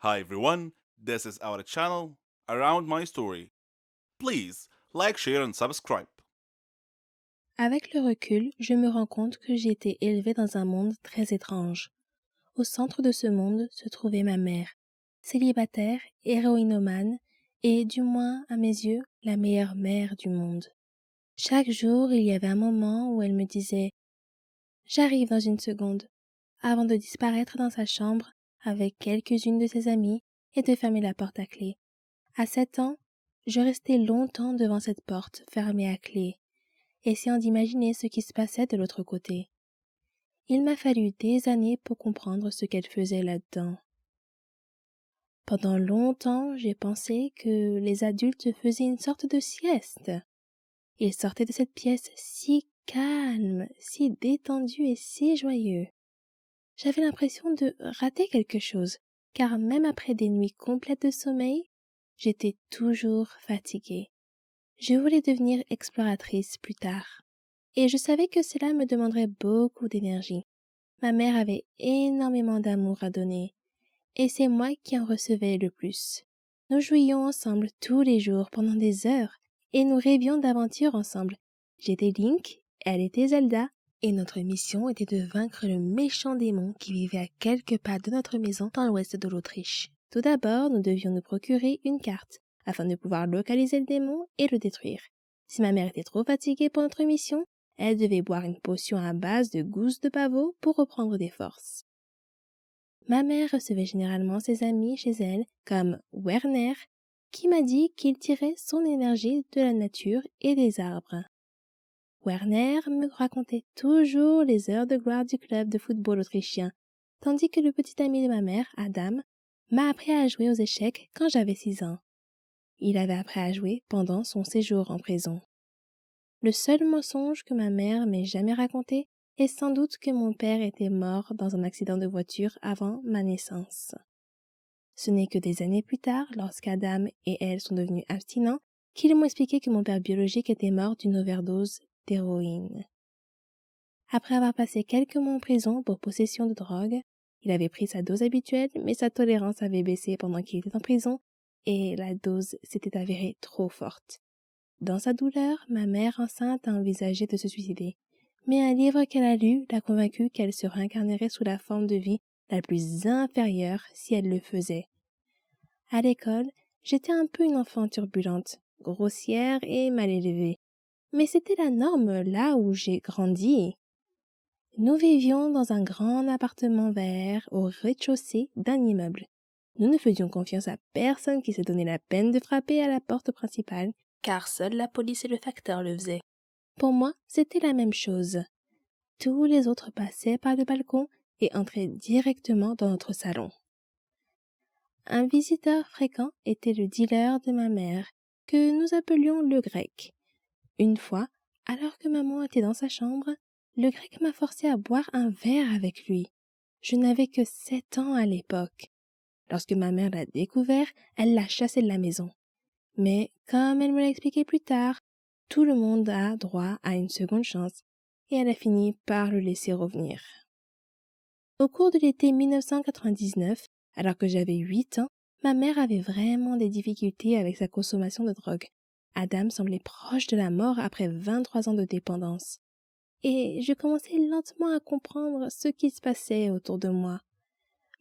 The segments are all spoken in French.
Hi everyone, this is our channel Around My Story. Please like, share and subscribe. Avec le recul, je me rends compte que j'ai été élevée dans un monde très étrange. Au centre de ce monde se trouvait ma mère, célibataire, héroïnomane et, du moins à mes yeux, la meilleure mère du monde. Chaque jour, il y avait un moment où elle me disait « J'arrive dans une seconde » avant de disparaître dans sa chambre avec quelques-unes de ses amies et de fermer la porte à clé. À 7 ans, je restais longtemps devant cette porte fermée à clé, essayant d'imaginer ce qui se passait de l'autre côté. Il m'a fallu des années pour comprendre ce qu'elle faisait là-dedans. Pendant longtemps, j'ai pensé que les adultes faisaient une sorte de sieste. Ils sortaient de cette pièce si calme, si détendu et si joyeux. J'avais l'impression de rater quelque chose, car même après des nuits complètes de sommeil, j'étais toujours fatiguée. Je voulais devenir exploratrice plus tard, et je savais que cela me demanderait beaucoup d'énergie. Ma mère avait énormément d'amour à donner, et c'est moi qui en recevais le plus. Nous jouions ensemble tous les jours pendant des heures, et nous rêvions d'aventures ensemble. J'étais Link, elle était Zelda, et notre mission était de vaincre le méchant démon qui vivait à quelques pas de notre maison dans l'ouest de l'Autriche. Tout d'abord, nous devions nous procurer une carte, afin de pouvoir localiser le démon et le détruire. Si ma mère était trop fatiguée pour notre mission, elle devait boire une potion à base de gousses de pavot pour reprendre des forces. Ma mère recevait généralement ses amis chez elle, comme Werner, qui m'a dit qu'il tirait son énergie de la nature et des arbres. Werner me racontait toujours les heures de gloire du club de football autrichien, tandis que le petit ami de ma mère, Adam, m'a appris à jouer aux échecs quand j'avais 6 ans. Il avait appris à jouer pendant son séjour en prison. Le seul mensonge que ma mère m'ait jamais raconté est sans doute que mon père était mort dans un accident de voiture avant ma naissance. Ce n'est que des années plus tard, lorsqu'Adam et elle sont devenus abstinents, qu'ils m'ont expliqué que mon père biologique était mort d'une overdose d'héroïne. Après avoir passé quelques mois en prison pour possession de drogue, il avait pris sa dose habituelle, mais sa tolérance avait baissé pendant qu'il était en prison et la dose s'était avérée trop forte. Dans sa douleur, ma mère enceinte a envisagé de se suicider, mais un livre qu'elle a lu l'a convaincue qu'elle se réincarnerait sous la forme de vie la plus inférieure si elle le faisait. À l'école, j'étais un peu une enfant turbulente, grossière et mal élevée, mais c'était la norme là où j'ai grandi. Nous vivions dans un grand appartement vert au rez-de-chaussée d'un immeuble. Nous ne faisions confiance à personne qui se donnait la peine de frapper à la porte principale, car seule la police et le facteur le faisaient. Pour moi, c'était la même chose. Tous les autres passaient par le balcon et entraient directement dans notre salon. Un visiteur fréquent était le dealer de ma mère, que nous appelions le grec. Une fois, alors que maman était dans sa chambre, le grec m'a forcé à boire un verre avec lui. Je n'avais que 7 ans à l'époque. Lorsque ma mère l'a découvert, elle l'a chassé de la maison. Mais, comme elle me l'a expliqué plus tard, tout le monde a droit à une seconde chance, et elle a fini par le laisser revenir. Au cours de l'été 1999, alors que j'avais 8 ans, ma mère avait vraiment des difficultés avec sa consommation de drogue. Adam semblait proche de la mort après 23 ans de dépendance. Et je commençais lentement à comprendre ce qui se passait autour de moi.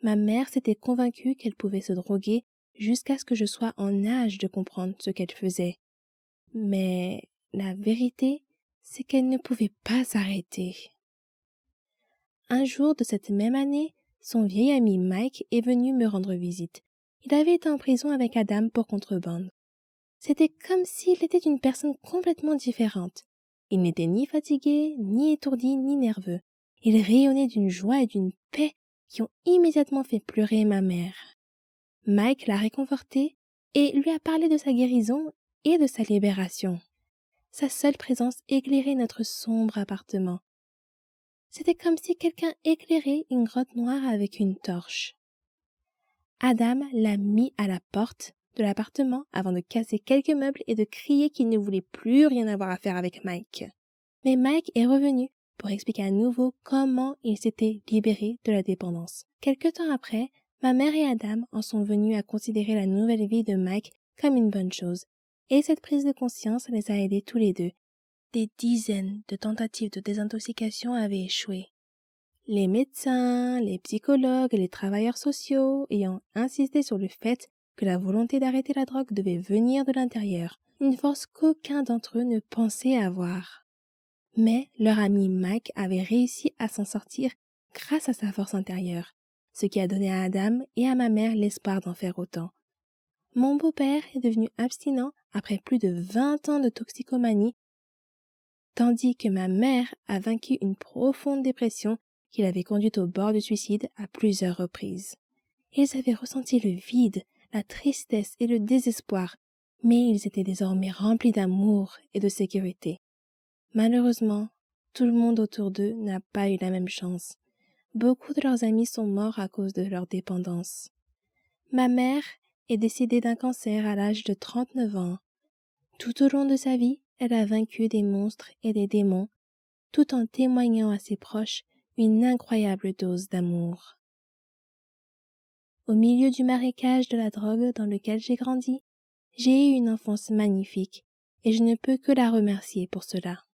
Ma mère s'était convaincue qu'elle pouvait se droguer jusqu'à ce que je sois en âge de comprendre ce qu'elle faisait. Mais la vérité, c'est qu'elle ne pouvait pas s'arrêter. Un jour de cette même année, son vieil ami Mike est venu me rendre visite. Il avait été en prison avec Adam pour contrebande. C'était comme s'il était une personne complètement différente. Il n'était ni fatigué, ni étourdi, ni nerveux. Il rayonnait d'une joie et d'une paix qui ont immédiatement fait pleurer ma mère. Mike l'a réconforté et lui a parlé de sa guérison et de sa libération. Sa seule présence éclairait notre sombre appartement. C'était comme si quelqu'un éclairait une grotte noire avec une torche. Adam l'a mis à la porte de l'appartement avant de casser quelques meubles et de crier qu'il ne voulait plus rien avoir à faire avec Mike. Mais Mike est revenu pour expliquer à nouveau comment il s'était libéré de la dépendance. Quelque temps après, Ma mère et Adam en sont venus à considérer la nouvelle vie de Mike comme une bonne chose, et cette prise de conscience les a aidés tous les deux. Des dizaines de tentatives de désintoxication avaient échoué. Les médecins, les psychologues et les travailleurs sociaux ayant insisté sur le fait que la volonté d'arrêter la drogue devait venir de l'intérieur, une force qu'aucun d'entre eux ne pensait avoir. Mais leur ami Mike avait réussi à s'en sortir grâce à sa force intérieure, ce qui a donné à Adam et à ma mère l'espoir d'en faire autant. Mon beau-père est devenu abstinent après plus de 20 ans de toxicomanie, tandis que ma mère a vaincu une profonde dépression qui l'avait conduite au bord du suicide à plusieurs reprises. Ils avaient ressenti le vide, la tristesse et le désespoir, mais ils étaient désormais remplis d'amour et de sécurité. Malheureusement, tout le monde autour d'eux n'a pas eu la même chance. Beaucoup de leurs amis sont morts à cause de leur dépendance. Ma mère est décédée d'un cancer à l'âge de 39 ans. Tout au long de sa vie, elle a vaincu des monstres et des démons, tout en témoignant à ses proches une incroyable dose d'amour. Au milieu du marécage de la drogue dans lequel j'ai grandi, j'ai eu une enfance magnifique, et je ne peux que la remercier pour cela.